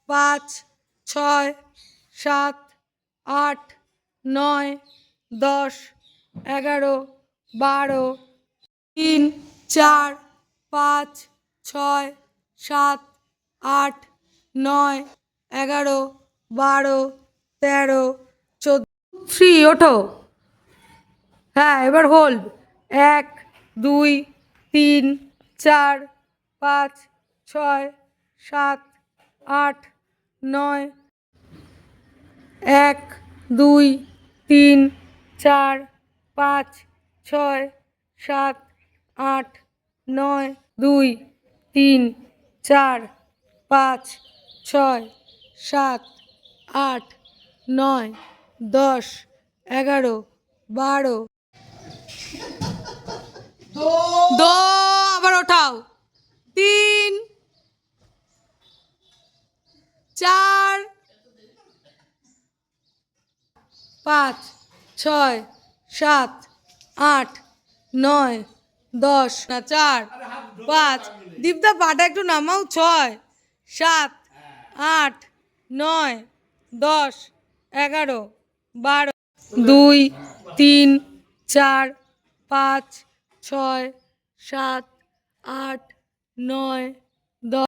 5 6 7 8 9 10 11 12 3 4 5 6 7 8 9 11 12 13 14 free ওঠো। হ্যাঁ এবার হোল্ড 1 2 3 4 5 6 7 8 9 1 2 3 4 5 6 7 8 9 2 3 4 5 6 7 8 9 10 11 12 दो আবার ওঠাও 3 4 5 6 7 8 9 10 না 4 5 দীপদা পাটা একটু নামাও 6 7 8 9 10 11 12 2 3 4 5 6 7 8 9 10